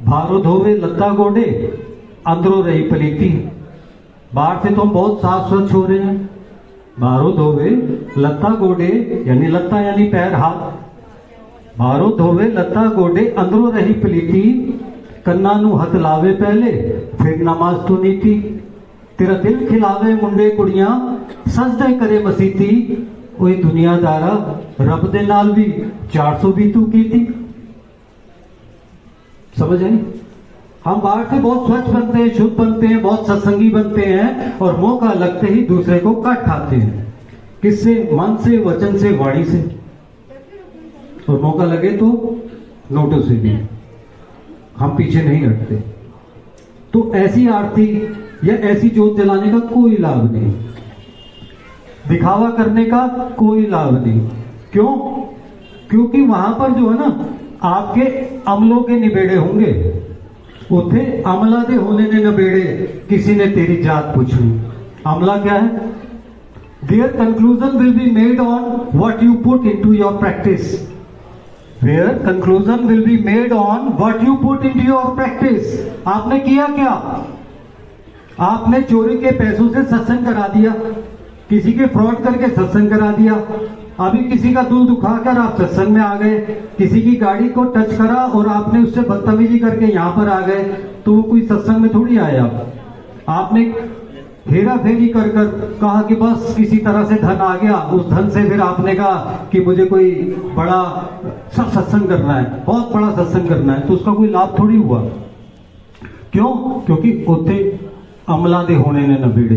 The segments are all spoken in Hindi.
भारो धोवे लत्ता गोडे, अंदरों रही पलीती। बाहर से तो हम बहुत साफ स्वच्छ हो रहे हैं। भारो धोवे लत्ता गोडे, यानी लत्ता यानी पैर हाथ। भारो धोवे लत्ता गोडे, अंदरों रही पलीती। कन्ना नू हथ लावे पहले, फिर नमाज तो नीति। तेरा दिल खिलावे मुंडे कुड़ियां, सजदे करे मसीती। ओए दुनियादारा, रब दे नाल भी 400 भी तू की थी। समझ आई? हम बाहर से बहुत स्वच्छ बनते हैं, शुद्ध बनते हैं, बहुत सत्संगी बनते हैं, और मौका लगते ही दूसरे को काट खाते हैं। किससे? मन से, वचन से, वाणी से, और मौका लगे तो नोटों से भी। हम पीछे नहीं हटते। तो ऐसी आरती या ऐसी जोत जलाने का कोई लाभ नहीं, दिखावा करने का कोई लाभ नहीं। क्यों? क्योंकि वहां पर जो है ना, आपके अमलों के निबेड़े होंगे। उथे अमला दे होने ने नबेड़े, किसी ने तेरी जात पूछी। अमला क्या है? Their conclusion will be made on what you put into your practice. Their conclusion will be made on what you put into your practice. आपने किया क्या? आपने चोरी के पैसों से सत्संग करा दिया, किसी के फ्रॉड करके सत्संग करा दिया, अभी किसी का दिल दुखाकर आप सत्संग में आ गए, किसी की गाड़ी को टच करा और आपने उससे बदतमीजी करके यहां पर आ गए, तो वो कोई सत्संग में थोड़ी आए। आपने हेरा फेरी कर कर कहा कि बस किसी तरह से धन आ गया, उस धन से फिर आपने कहा कि मुझे कोई बड़ा सब सत्संग करना है, बहुत बड़ा सत्संग करना है, तो उसका कोई लाभ थोड़ी हुआ। क्यों? क्योंकि उते अमला दे होने ने नबेड़े,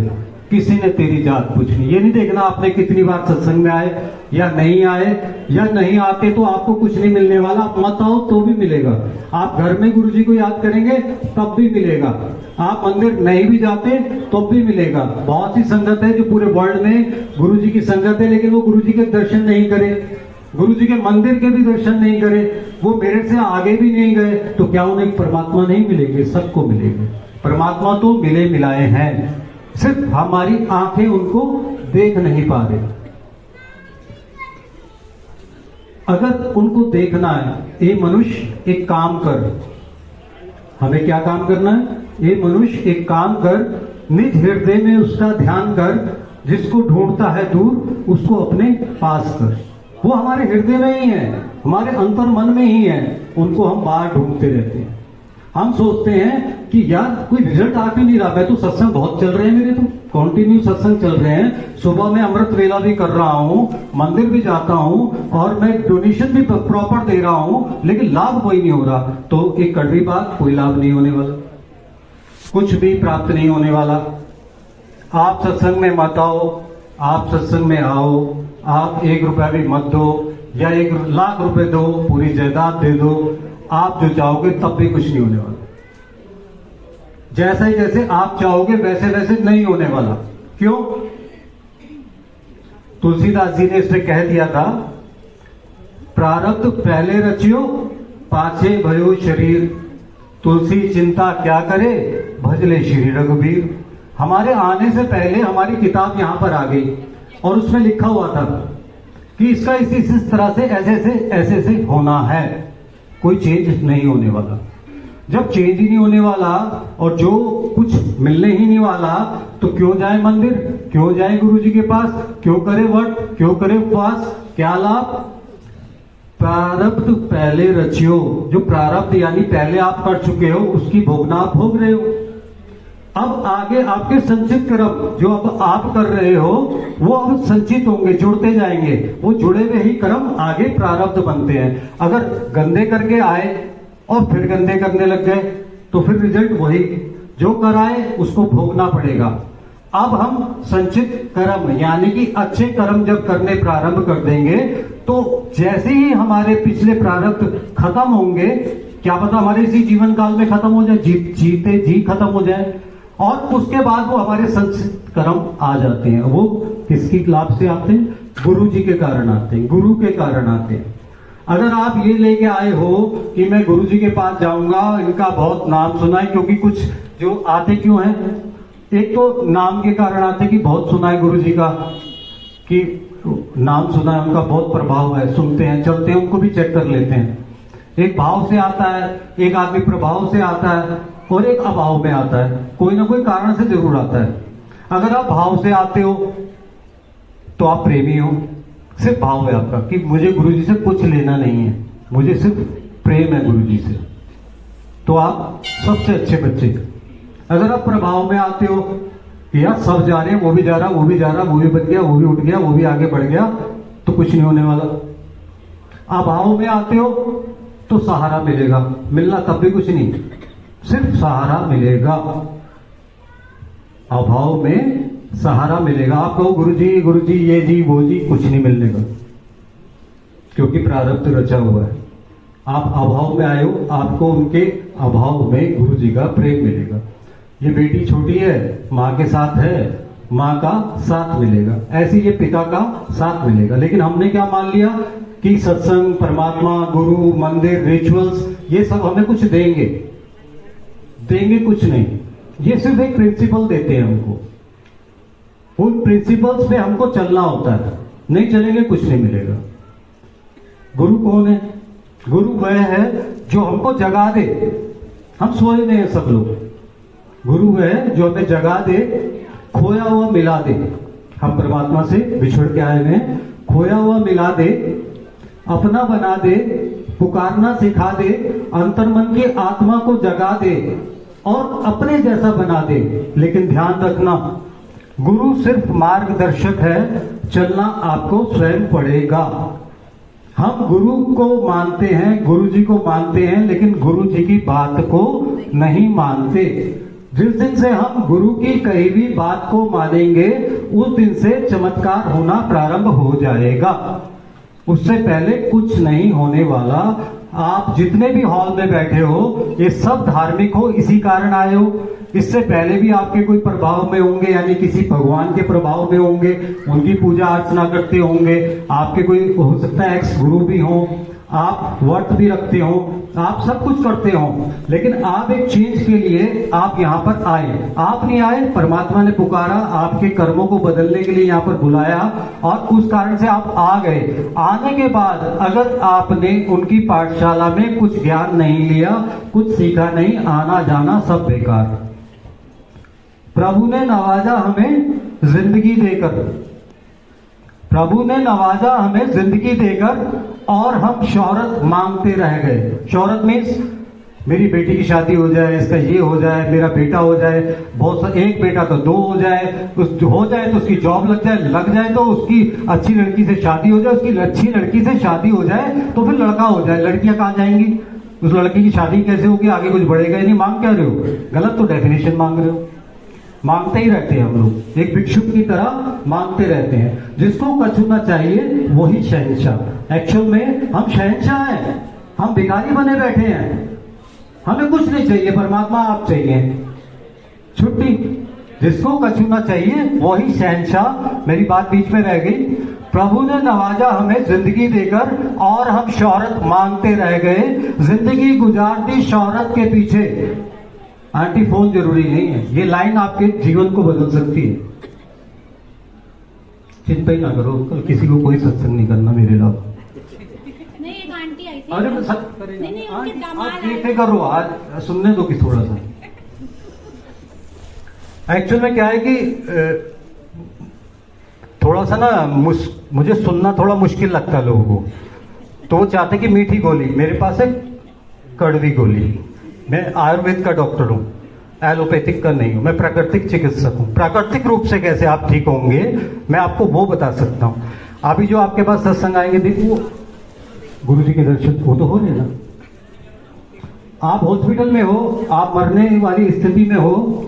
किसी ने तेरी जात पूछनी। ये नहीं देखना आपने कितनी बार सत्संग में आए या नहीं आए, या नहीं आते तो आपको कुछ नहीं मिलने वाला। आप मत आओ तो भी मिलेगा। आप घर में गुरुजी को याद करेंगे तब भी मिलेगा। आप मंदिर नहीं भी जाते तो भी मिलेगा। बहुत सी संगत है जो पूरे वर्ल्ड में गुरुजी की संगत है, लेकिन वो गुरुजी के दर्शन नहीं करे, गुरुजी के मंदिर के भी दर्शन नहीं करे, वो मेरठ से आगे भी नहीं गए, तो क्या उन्हें परमात्मा नहीं मिलेंगे? सबको मिलेंगे। परमात्मा तो मिले मिलाए हैं, सिर्फ हमारी आंखें उनको देख नहीं पा रहे। अगर उनको देखना है, ये मनुष्य एक काम कर। हमें क्या काम करना है? ये मनुष्य एक काम कर, निज हृदय में उसका ध्यान कर, जिसको ढूंढता है दूर उसको अपने पास कर। वो हमारे हृदय में ही है, हमारे अंतर मन में ही है, उनको हम बाहर ढूंढते रहते हैं। हम सोचते हैं कि यार कोई रिजल्ट आ क्यों नहीं रहा, मैं तो सत्संग बहुत चल रहे हैं, मेरे तो कंटिन्यू सत्संग चल रहे हैं, सुबह में अमृत वेला भी कर रहा हूं, मंदिर भी जाता हूं, और मैं डोनेशन भी प्रॉपर दे रहा हूं, लेकिन लाभ कोई नहीं हो रहा। तो एक कड़वी बात, कोई लाभ नहीं होने वाला, कुछ भी प्राप्त नहीं होने वाला। आप सत्संग में मत आओ, आप सत्संग में आओ, आप 1 रुपया भी मत दो या 1 लाख रुपए दो, पूरी जायदाद दे दो, आप जो चाहोगे तब भी कुछ नहीं होने वाला। जैसे ही जैसे आप चाहोगे वैसे वैसे नहीं होने वाला। क्यों? तुलसीदास जी ने इसमें कह दिया था, प्रारब्ध पहले रचियो पाछे भयो शरीर, तुलसी चिंता क्या करे भजले श्री रघुबीर। हमारे आने से पहले हमारी किताब यहां पर आ गई और उसमें लिखा हुआ था कि इसका इस तरह से ऐसे से होना है, कोई चेंज नहीं होने वाला। जब चेंज ही नहीं होने वाला और जो कुछ मिलने ही नहीं वाला, तो क्यों जाए मंदिर, क्यों जाए गुरुजी के पास, क्यों करे व्रत, क्यों करे उपवास, क्या लाभ? प्रारब्ध पहले रचियो, जो प्रारब्ध यानी पहले आप कर चुके हो उसकी भोगना आप भोग रहे हो। अब आगे आपके संचित कर्म जो अब आप कर रहे हो वो अब संचित होंगे, जुड़ते जाएंगे, वो जुड़े हुए ही कर्म आगे प्रारब्ध बनते हैं। अगर गंदे करके आए और फिर गंदे करने लग गए तो फिर रिजल्ट वही, जो कराए उसको भोगना पड़ेगा। अब हम संचित कर्म यानी कि अच्छे कर्म जब करने प्रारंभ कर देंगे तो जैसे ही हमारे पिछले प्रारब्ध खत्म होंगे, क्या पता हमारे इसी जीवन काल में खत्म हो जाए, जीते जी खत्म हो जाए, और उसके बाद वो हमारे संचित कर्म आ जाते हैं। वो किसकी लाभ से आते हैं? गुरु जी के कारण आते हैं, गुरु के कारण आते हैं। अगर आप ये लेके आए हो कि मैं गुरु जी के पास जाऊंगा, इनका बहुत नाम सुना है, क्योंकि कुछ जो आते क्यों हैं, एक तो नाम के कारण आते कि बहुत सुना है गुरु जी का, कि नाम सुना है, उनका बहुत प्रभाव है, सुनते हैं, चलते हैं, उनको भी चेक कर लेते हैं। एक भाव से आता है, एक आदमी प्रभाव से आता है और एक अभाव में आता है। कोई ना कोई कारण से जरूर आता है। अगर आप भाव से आते हो तो आप प्रेमी हो, सिर्फ भाव है आपका कि मुझे गुरुजी से कुछ लेना नहीं है, मुझे सिर्फ प्रेम है गुरुजी से, तो आप सबसे अच्छे बच्चे। अगर आप प्रभाव में आते हो कि यार सब जा रहे हैं, वो भी जा रहा, वो भी जा रहा, वो भी बच गया, वो भी उठ गया, वो भी आगे बढ़ गया, तो कुछ नहीं होने वाला। अभाव में आते हो तो सहारा मिलेगा, मिलना तब भी कुछ नहीं, सिर्फ सहारा मिलेगा। अभाव में सहारा मिलेगा। आप कहो गुरुजी ये जी वो जी, कुछ नहीं मिलने का, क्योंकि प्रारब्ध रचा हुआ है। आप अभाव में आए हो, आपको उनके अभाव में गुरुजी का प्रेम मिलेगा। ये बेटी छोटी है, माँ के साथ है, माँ का साथ मिलेगा, ऐसे ये पिता का साथ मिलेगा। लेकिन हमने क्या मान लिया कि सत्संग, परमात्मा, गुरु, मंदिर, रिचुअल्स, ये सब हमें कुछ देंगे कुछ नहीं। ये सिर्फ एक प्रिंसिपल देते हैं हमको, उन प्रिंसिपल्स पे हमको चलना होता है। नहीं चलेंगे कुछ नहीं मिलेगा। गुरु कौन है? गुरु वह है जो हमको जगा दे। हम सोए हुए हैं सब लोग, गुरु वह है जो हमें जगा दे, खोया हुआ मिला दे। हम परमात्मा से बिछड़ के आए हैं, खोया हुआ मिला दे, अपना बना दे, पुकारना सिखा दे, अंतर्मन की आत्मा को जगा दे और अपने जैसा बना दे। लेकिन ध्यान रखना, गुरु सिर्फ मार्गदर्शक है, चलना आपको स्वयं पड़ेगा। हम गुरु को मानते हैं, गुरु जी को मानते हैं, लेकिन गुरु जी की बात को नहीं मानते। जिस दिन से हम गुरु की कही हुई बात को मानेंगे, उस दिन से चमत्कार होना प्रारंभ हो जाएगा। उससे पहले कुछ नहीं होने वाला। आप जितने भी हॉल में बैठे हो, ये सब धार्मिक हो, इसी कारण आए हो। इससे पहले भी आपके कोई प्रभाव में होंगे, यानी किसी भगवान के प्रभाव में होंगे, उनकी पूजा अर्चना करते होंगे। आपके कोई हो सकता है एक्स गुरु भी हो, आप व्रत भी रखते हो, आप सब कुछ करते हो, लेकिन आप एक चीज के लिए आप यहाँ पर आए। आप नहीं आए, परमात्मा ने पुकारा, आपके कर्मों को बदलने के लिए यहाँ पर बुलाया और उस कारण से आप आ गए। आने के बाद अगर आपने उनकी पाठशाला में कुछ ज्ञान नहीं लिया, कुछ सीखा नहीं, आना जाना सब बेकार। प्रभु ने नवाजा हमें जिंदगी देकर, प्रभु ने नवाजा हमें जिंदगी देकर, और हम शौहरत मांगते रह गए। शौहरत मीन्स मेरी बेटी की शादी हो जाए, इसका ये हो जाए, मेरा बेटा हो जाए, बहुत सा, एक बेटा तो दो हो जाए, उस हो जाए तो उसकी जॉब लग जाए तो उसकी अच्छी लड़की से शादी हो जाए, उसकी अच्छी लड़की से शादी हो जाए तो फिर लड़का हो जाए। लड़कियां कहाँ जाएंगी? उस लड़की की शादी कैसे होगी? आगे कुछ बढ़ेगा ही नहीं। मांग क्या रहे हो? गलत तो डेफिनेशन मांग रहे हो। मांगते ही रहते हैं हम लोग, एक भिक्षुक की तरह मांगते रहते हैं। जिसको कछुना चाहिए वही शहंशाह। एक्चुअल में हम शहंशाह हैं, हम भिखारी बने बैठे हैं, हमें कुछ नहीं चाहिए, परमात्मा आप चाहिए, छुट्टी। जिसको कछुना चाहिए वही शहंशाह। मेरी बात बीच में रह गई। प्रभु ने नवाजा हमें जिंदगी देकर और हम शौहरत मांगते रह गए। जिंदगी गुजार दी शौहरत के पीछे। आंटी फोन जरूरी नहीं है, ये लाइन आपके जीवन को बदल सकती है। चिंता ही ना करो, कल किसी को कोई सत्संग नहीं करना मेरे अलावा। नहीं, एक आंटी आई थी। अरे मैं सब करेंगे आज देखते करो, आज सुनने दो कि थोड़ा सा। एक्चुअल में क्या है कि थोड़ा सा ना मुझे सुनना थोड़ा मुश्किल लगता है लोगों को, तो वो चाहते कि मीठी गोली। मेरे पास है कड़वी गोली। मैं आयुर्वेद का डॉक्टर हूं, एलोपैथिक का नहीं हूं, मैं प्राकृतिक चिकित्सक हूं। प्राकृतिक रूप से कैसे आप ठीक होंगे मैं आपको वो बता सकता हूं। अभी जो आपके पास सत्संग आएंगे, देखो गुरु जी के दर्शन वो तो हो रहे ना। आप हॉस्पिटल में हो, आप मरने वाली स्थिति में हो,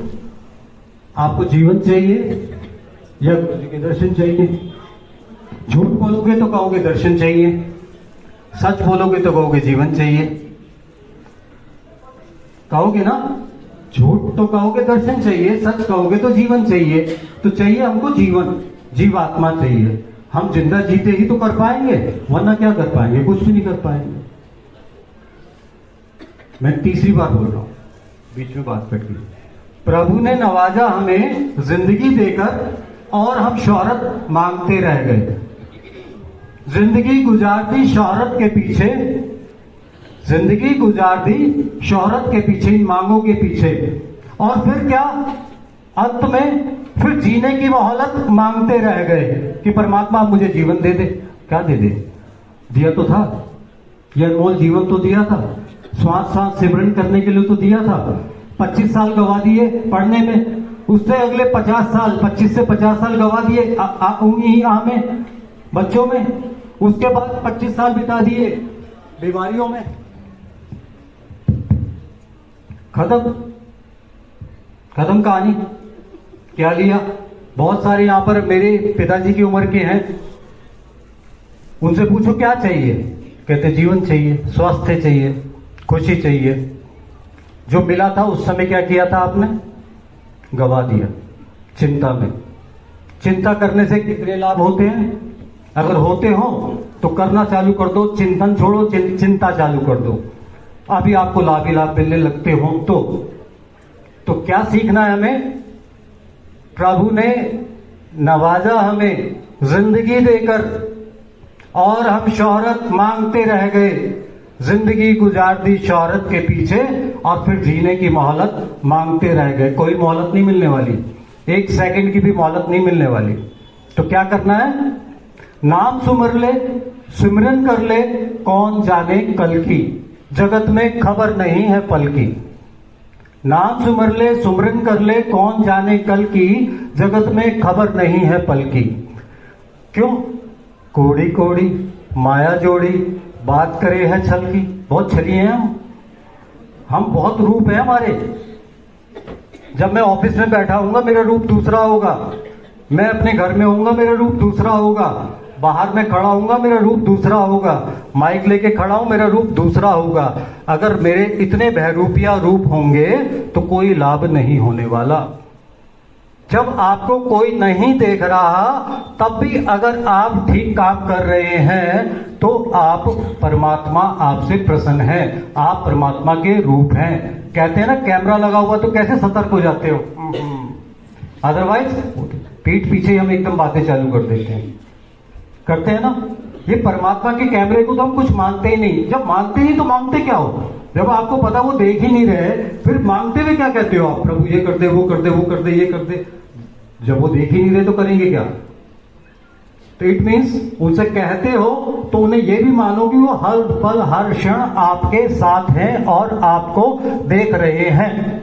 आपको जीवन चाहिए या गुरु जी के दर्शन चाहिए? झूठ बोलोगे तो कहोगे दर्शन चाहिए, सच बोलोगे तो कहोगे जीवन चाहिए। कहोगे ना, झूठ तो कहोगे दर्शन चाहिए, सच कहोगे तो जीवन चाहिए। तो चाहिए हमको जीवन, जीवात्मा चाहिए। हम जिंदा जीते ही तो कर पाएंगे, वरना क्या कर पाएंगे? कुछ भी नहीं कर पाएंगे। मैं तीसरी बार बोल रहा हूं, बीच में बात कट गई। प्रभु ने नवाजा हमें जिंदगी देकर और हम शौहरत मांगते रह गए। जिंदगी गुजारती शौहरत के पीछे, जिंदगी गुजार दी शोहरत के पीछे, इन मांगों के पीछे, और फिर क्या, अंत में फिर जीने की मोहलत मांगते रह गए कि परमात्मा आप मुझे जीवन दे दे। क्या दे दे? दिया तो था, ये अनमोल जीवन तो दिया था, श्वास सांस सिमरन करने के लिए तो दिया था। 25 साल गवा दिए पढ़ने में, उससे अगले 50 साल, 25 से 50 साल गवा दिए उन्हीं में, बच्चों में। उसके बाद 25 साल बिता दिए बीमारियों में। खत्म खत्म कहानी। क्या लिया? बहुत सारे यहां पर मेरे पिताजी की उम्र के हैं, उनसे पूछो क्या चाहिए, कहते जीवन चाहिए, स्वास्थ्य चाहिए, खुशी चाहिए। जो मिला था उस समय क्या किया था आपने? गवा दिया चिंता में। चिंता करने से कितने लाभ होते हैं? अगर होते हो तो करना चालू कर दो, चिंतन छोड़ो, चिंता चालू कर दो। अभी आपको लाभ ही लाभ मिलने लगते हो तो क्या सीखना है हमें? प्रभु ने नवाजा हमें जिंदगी देकर, और हम शोहरत मांगते रह गए। जिंदगी गुजार दी शोहरत के पीछे, और फिर जीने की मोहलत मांगते रह गए। कोई मोहलत नहीं मिलने वाली, 1 सेकंड की भी मोहलत नहीं मिलने वाली। तो क्या करना है? नाम सुमर ले, सिमरन कर ले, कौन जाने कल की, जगत में खबर नहीं है पल की। नाम सुमर ले, सुमरन कर ले, कौन जाने कल की, जगत में खबर नहीं है पल की। क्यों? कोड़ी कोड़ी माया जोड़ी, बात करे है छल की। बहुत छली हैं हम बहुत रूप है हमारे। जब मैं ऑफिस में बैठा हूंगा मेरा रूप दूसरा होगा, मैं अपने घर में होऊंगा मेरा रूप दूसरा होगा, बाहर में खड़ा हूंगा मेरा रूप दूसरा होगा, माइक लेके खड़ा हूं मेरा रूप दूसरा होगा। अगर मेरे इतने बहरूपिया रूप होंगे तो कोई लाभ नहीं होने वाला। जब आपको कोई नहीं देख रहा तब भी अगर आप ठीक काम कर रहे हैं तो आप परमात्मा आपसे प्रसन्न है, आप परमात्मा के रूप हैं। कहते हैं ना कैमरा लगा हुआ तो कैसे सतर्क हो जाते हो, अदरवाइज पीठ पीछे हम एकदम बातें चालू कर देते हैं, करते हैं ना। ये परमात्मा के कैमरे को तो हम कुछ मानते ही नहीं। जब मानते ही तो मांगते क्या हो? जब आपको पता वो देख ही नहीं रहे फिर मांगते हुए क्या कहते हो आप? प्रभु ये कर दे, वो कर दे, वो कर दे, ये कर दे। जब वो देख ही नहीं रहे तो करेंगे क्या? तो इट मीन्स उनसे कहते हो तो उन्हें ये भी मानो कि वो हर पल हर क्षण आपके साथ हैं और आपको देख रहे हैं।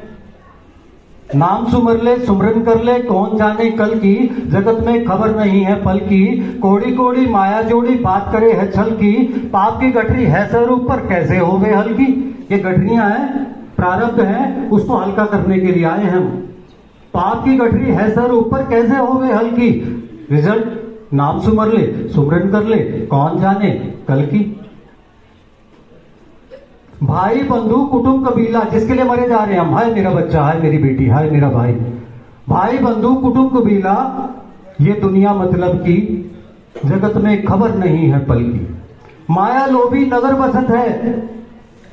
नाम सुमर ले, सुमरन कर ले, कौन जाने कल की, जगत में खबर नहीं है पल की। कोड़ी कोड़ी माया जोड़ी, बात करे है छल की। पाप की गठरी है सर ऊपर, कैसे होवे हल्की। ये गठरियां हैं, प्रारब्ध है, उसको हल्का करने के लिए आए हैं हम। पाप की गठरी है सर ऊपर, कैसे होवे हल्की। रिजल्ट नाम सुमर ले, सुमरन कर ले, कौन जाने कल की। भाई बंधु कुटुंब कबीला, जिसके लिए मरे जा रहे हैं हम, हाय मेरा बच्चा, हाय मेरी बेटी, हाय मेरा भाई। भाई बंधु कुटुंब कबीला, ये दुनिया मतलब की, जगत में खबर नहीं है पल की। माया लोभी नगर बसत है,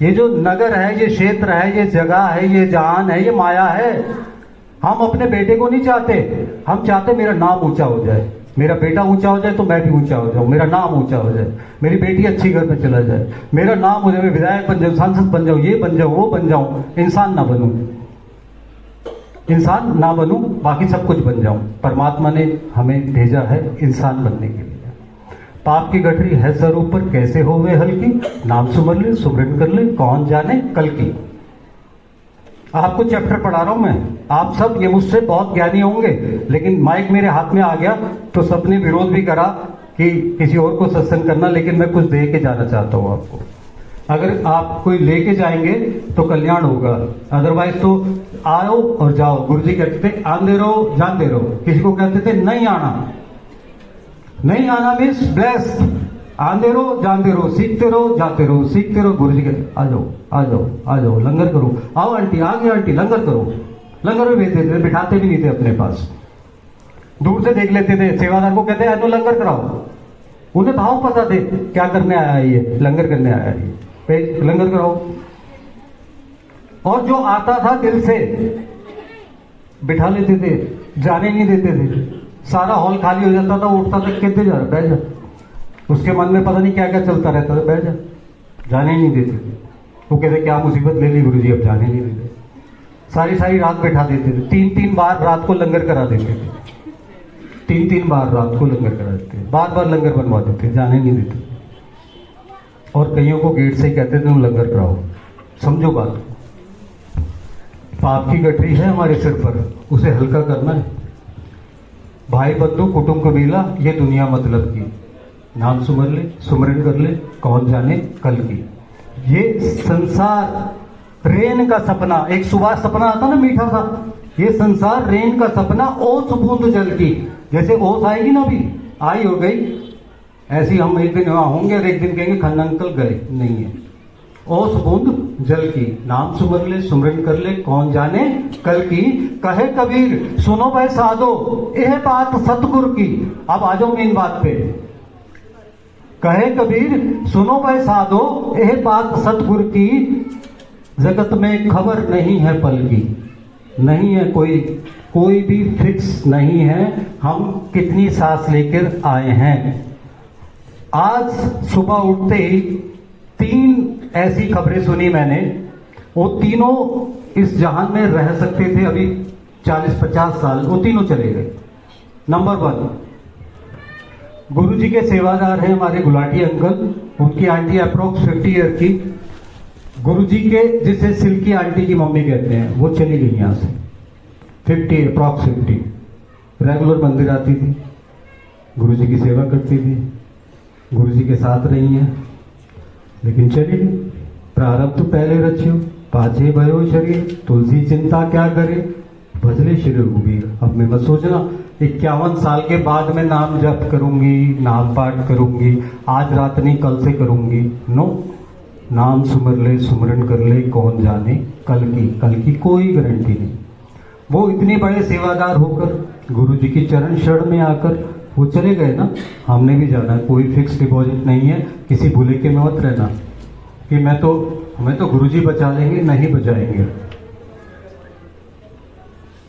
ये जो नगर है, ये क्षेत्र है, ये जगह है, ये जान है, ये माया है। हम अपने बेटे को नहीं चाहते, हम चाहते मेरा नाम ऊंचा हो जाए, मेरा बेटा ऊंचा हो जाए तो मैं भी ऊंचा हो जाऊं, मेरा नाम ऊंचा हो जाए, मेरी बेटी अच्छी घर में चला जाए, मेरा नाम हो जाए, मैं विधायक बन जाऊं, सांसद बन जाऊं, ये बन जाऊं, वो बन जाऊं, इंसान ना बनूं, इंसान ना बनूं, बाकी सब कुछ बन जाऊं। परमात्मा ने हमें भेजा है इंसान बनने के लिए। पाप की गठरी है सर ऊपर, कैसे होवे हल्की। नाम सुमर ले, सुमरन कर ले, कौन जाने कल की। आपको चैप्टर पढ़ा रहा हूं मैं, आप सब ये मुझसे बहुत ज्ञानी होंगे, लेकिन माइक मेरे हाथ में आ गया तो सबने विरोध भी करा कि किसी और को सत्संग करना, लेकिन मैं कुछ दे के जाना चाहता हूं आपको। अगर आप कोई लेके जाएंगे तो कल्याण होगा, अदरवाइज तो आओ और जाओ। गुरु जी कहते थे आंदे रहो जानते रहो, किसी को कहते थे नहीं आना। नहीं आना मीन्स ब्लेस्ड, आंदे रहो जानते रहो, सीखते रहो जाते रहो, सीखते रहो। गुरु जी कहते आ जाओ आ जाओ आ जाओ, लंगर करो, आओ आंटी, आ गई आंटी, लंगर करो। लंगर में भेजते थे, बिठाते भी नहीं थे अपने पास, दूर से देख लेते थे। सेवादार को कहते हैं तो लंगर कराओ, उन्हें भाव पता थे क्या करने आया है ये, लंगर करने आया है ये, लंगर कराओ। और जो आता था दिल से बिठा लेते थे, जाने नहीं देते थे। सारा हॉल खाली हो जाता था, उठता था, कहते जा बैठ जा। उसके मन में पता नहीं क्या क्या चलता रहता था, बैठ जा, जाने ही नहीं देते थे। वो कहते क्या मुसीबत ले ली गुरुजी, अब जाने नहीं देते। सारी सारी रात बैठा देते थे, 3-3 बार रात को लंगर करा देते थे, 3-3 बार रात को लंगर करा देते, बार बार लंगर बनवा देते, जाने नहीं देते। और कईयों को गेट से कहते थे तुम लंगर कराओ। समझो बात, पाप की गठरी है हमारे सिर पर, उसे हल्का करना है। भाई बंधु कुटुंब कबीला ये दुनिया मतलब की, नाम सुमर ले, सुमरन कर ले, कौन जाने कल की। ये संसार रेन का सपना, एक सुबह सपना आता ना मीठा सा, ये संसार रेन का सपना, ओस बूंद जल की। जैसे ओस आएगी ना, अभी आई हो गई, ऐसी हम एक दिन वहां होंगे और एक दिन कहेंगे खन्ना अंकल गए, नहीं है। ओस बूंद जल की, नाम सुमर ले, सुमरन कर ले, कौन जाने कल की। कहे कबीर सुनो भाई साधो, यह बात सतगुरु की। अब आ जाओ मेन बात पे। कहे कबीर सुनो भाई साधो, यह बात सतगुरु की। जगत में खबर नहीं है पल की, नहीं है कोई भी फिक्स नहीं है हम कितनी सांस लेकर आए हैं। आज सुबह उठते ही 3 ऐसी खबरें सुनी मैंने, वो तीनों इस जहान में रह सकते थे अभी 40-50 साल, वो तीनों चले गए। नंबर 1, गुरु जी के सेवादार हैं हमारे गुलाटी अंकल, उनकी आंटी अप्रोक्स 50 ईयर की। गुरु जी के जिसे सिल्की आंटी की मम्मी कहते हैं, वो चली गई यहां से, 50 अप्रोक्स 50। रेगुलर मंदिर आती थी, गुरु जी की सेवा करती थी, गुरु जी के साथ रही हैं, लेकिन चली गई। प्रारब्ध तो पहले रचियो, पाछे भयो शरीर, तुलसी चिंता क्या करे, भजले श्री रघुवीर। अब मैं मत सोचना 51 साल के बाद मैं नाम जप करूंगी, नाम पाठ करूंगी, आज रात नहीं कल से करूंगी। नो, नाम सुमर ले, सुमरन कर ले, कौन जाने कल की कोई गारंटी नहीं। वो इतने बड़े सेवादार होकर गुरु जी की चरण शरण में आकर वो चले गए ना, हमने भी जाना है। कोई फिक्स डिपॉजिट नहीं है, किसी भूले के में मत रहना कि हमें तो गुरु जी बचा लेंगे, नहीं बचाएंगे।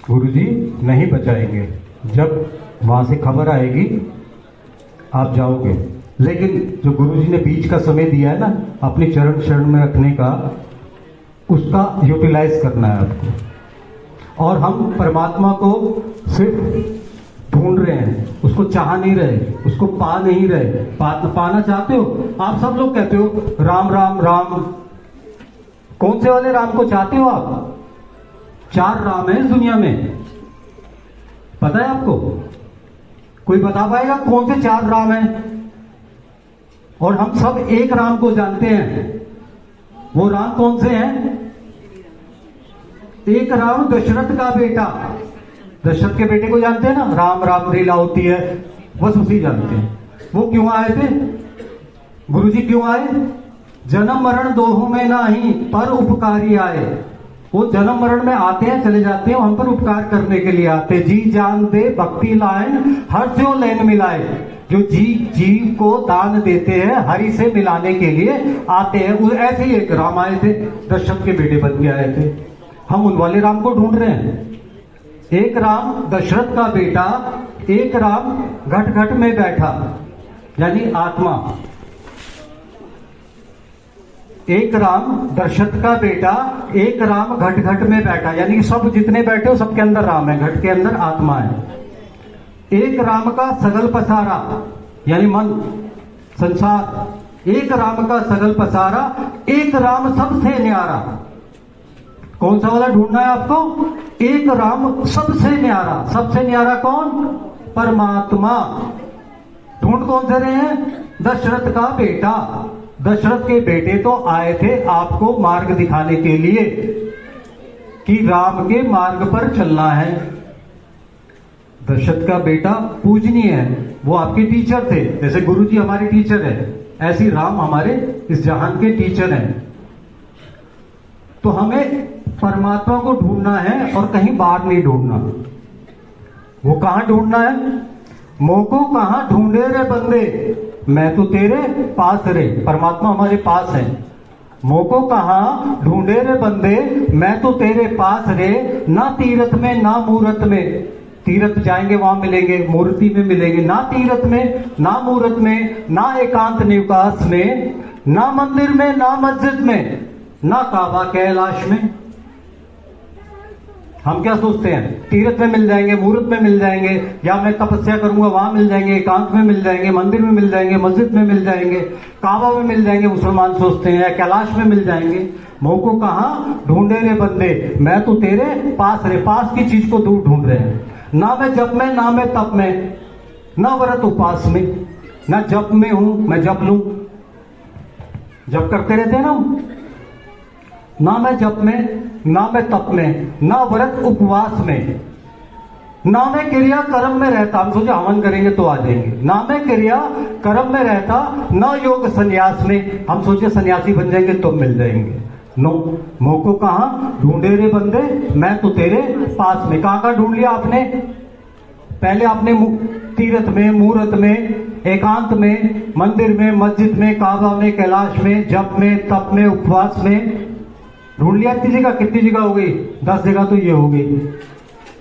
गुरु जी नहीं बचाएंगे। जब वहां से खबर आएगी आप जाओगे, लेकिन जो गुरु जी ने बीच का समय दिया है ना अपने चरण शरण में रखने का, उसका यूटिलाइज करना है आपको। और हम परमात्मा को सिर्फ ढूंढ रहे हैं, उसको चाह नहीं रहे, उसको पा नहीं रहे। पाना चाहते हो? आप सब लोग कहते हो राम राम राम। कौन से वाले राम को चाहते हो आप? 4 राम है इस दुनिया में, पता है आपको? कोई बता पाएगा कौन से 4 राम हैं? और हम सब एक राम को जानते हैं। वो राम कौन से हैं? एक राम दशरथ का बेटा। दशरथ के बेटे को जानते हैं ना, राम राम लीला होती है, बस उसी जानते हैं। वो क्यों आए थे? गुरुजी क्यों आए? जन्म मरण दोहों में नाही, पर उपकारी आए। वो जन्म मरण में आते हैं, चले जाते हैं, हम पर उपकार करने के लिए आते। जी जान दे भक्ति लाइन, हर जो लेन मिलाए। जो जीव को दान देते हैं, हरि से मिलाने के लिए आते हैं। वो ऐसे ही एक राम आए थे, दशरथ के बेटे बन के आए थे। हम उन वाले राम को ढूंढ रहे हैं। एक राम दशरथ का बेटा, एक राम घट घट में बैठा, यानी आत्मा। एक राम दशरथ का बेटा, एक राम घट घट में बैठा, यानी सब जितने बैठे हो सबके अंदर राम है, घट के अंदर आत्मा है। एक राम का सगल पसारा, यानी मन, संसार। एक राम का सगल पसारा, एक राम सबसे न्यारा। कौन सा वाला ढूंढना है आपको? एक राम सबसे न्यारा। सबसे न्यारा कौन? परमात्मा। ढूंढ कौन से रहे हैं? दशरथ का बेटा। दशरथ के बेटे तो आए थे आपको मार्ग दिखाने के लिए कि राम के मार्ग पर चलना है। दशरथ का बेटा पूजनीय है, वो आपके टीचर थे। जैसे गुरु जी हमारे टीचर है, ऐसी राम हमारे इस जहान के टीचर हैं। तो हमें परमात्मा को ढूंढना है और कहीं बाहर नहीं ढूंढना। वो कहां ढूंढना है? मोको कहां ढूंढे रे बंदे, मैं तो तेरे पास रे। परमात्मा हमारे पास है। मोको कहां ढूंढे रे बंदे, मैं तो तेरे पास रे। ना तीरथ में ना मूरत में, तीरथ जाएंगे वहां मिलेंगे, मूर्ति में मिलेंगे। ना तीरथ में ना मूरत में, ना एकांत निवास में, ना मंदिर में ना मस्जिद में, ना काबा कैलाश में। हम क्या सोचते हैं, तीर्थ में मिल जाएंगे, मुहूर्त में मिल जाएंगे, या मैं तपस्या करूंगा वहां मिल जाएंगे, एकांत में मिल जाएंगे, मंदिर में मिल जाएंगे, मस्जिद में मिल जाएंगे, काबा में मिल जाएंगे, मुसलमान सोचते हैं, या कैलाश में मिल जाएंगे। मोह को कहां ढूंढे रे बंदे, मैं तो तेरे पास रे, पास की चीज को दूर ढूंढ रहे हैं। ना मैं जप में, ना मैं तप में, ना व्रत उपास में, ना जप में हूं मैं जप लूं, जप करते रहते हैं ना मैं जप में, ना मैं तप में, ना व्रत उपवास में, ना मैं क्रिया कर्म में रहता। हम सोचे हवन करेंगे तो आ जाएंगे, ना मैं क्रिया कर्म में रहता, ना योग संन्यास में, हम सोचे सन्यासी बन जाएंगे तो मिल जाएंगे। नो, मोह को कहां ढूंढे रे बंदे, मैं तो तेरे पास में। कहां ढूंढ लिया आपने? पहले आपने तीर्थ में, मुहूर्त में, एकांत में, मंदिर में, मस्जिद में, काबा में, कैलाश में, जप में, तप में, उपवास में ढूंढ लिया। कितनी जगह, कितनी जगह हो गई? 10 जगह तो ये हो गई।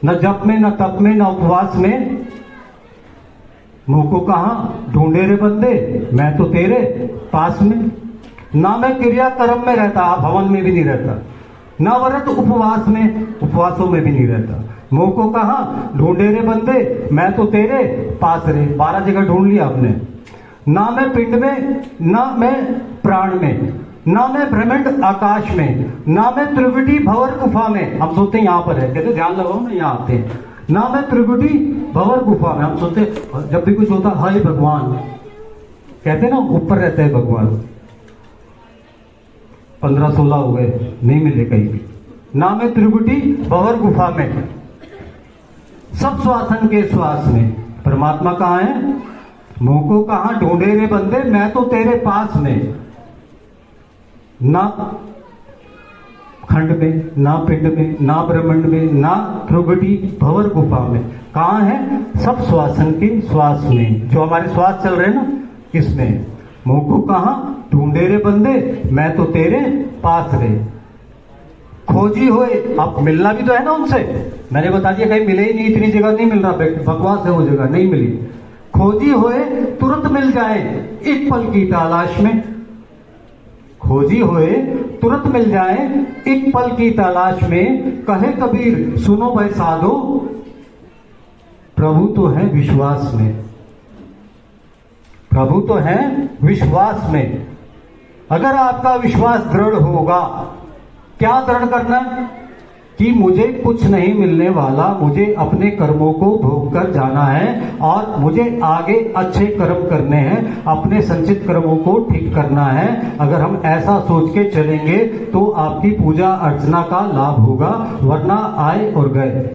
न जप में, न तप में, न उपवास में। मुंह को कहां ढूंढे रे बंदे, मैं तो तेरे पास में। ना मैं क्रिया कर्म में रहता, भवन में भी नहीं रहता, ना व्रत उपवास में, उपवासों में भी नहीं रहता। मुंह को कहां ढूंढे रे बंदे, मैं तो तेरे पास रे। 12 जगह ढूंढ लिया आपने। ना मैं पिंड में, ना मैं प्राण में, ना मैं ब्रह्मांड आकाश में, ना मैं त्रिकुटी भंवर गुफा में। हम सोचते हैं यहां पर है, कहते ध्यान लगाओ ना, यहां आते हैं। ना मैं त्रिकुटी भंवर गुफा में, हम सोचते जब भी कुछ होता हाय भगवान, कहते ना ऊपर रहते हैं भगवान। 15-16 हो गए, नहीं मिले कहीं भी। ना मैं त्रिकुटी भंवर गुफा में, सब श्वासन के श्वास में। परमात्मा कहां है? मुंह को कहां ढूंढे रे बंदे, मैं तो तेरे पास में। ना खंड में, ना पिंड में, ना ब्रह्मांड में, ना त्रिकुटी भंवर गुफा में। कहां है? सब श्वासन के श्वास में, जो हमारे श्वास चल रहे हैं ना, इसमें। मुंह को कहां ढूंढे रे बंदे, मैं तो तेरे पास रे। खोजी होए, अब मिलना भी तो है ना उनसे। मैंने बता दिया कहीं मिले ही नहीं, इतनी जगह नहीं मिल रहा, बकवास है वो जगह, नहीं मिली। खोजी होए तुरंत मिल जाए एक पल की तलाश में। खोजी होए तुरंत मिल जाए एक पल की तलाश में। कहे कबीर सुनो भाई साधो, प्रभु तो है विश्वास में, प्रभु तो है विश्वास में। अगर आपका विश्वास दृढ़ होगा, क्या दृढ़ करना है? कि मुझे कुछ नहीं मिलने वाला, मुझे अपने कर्मों को भोग कर जाना है और मुझे आगे अच्छे कर्म करने हैं, अपने संचित कर्मों को ठीक करना है। अगर हम ऐसा सोच के चलेंगे तो आपकी पूजा अर्चना का लाभ होगा, वरना आए और गए।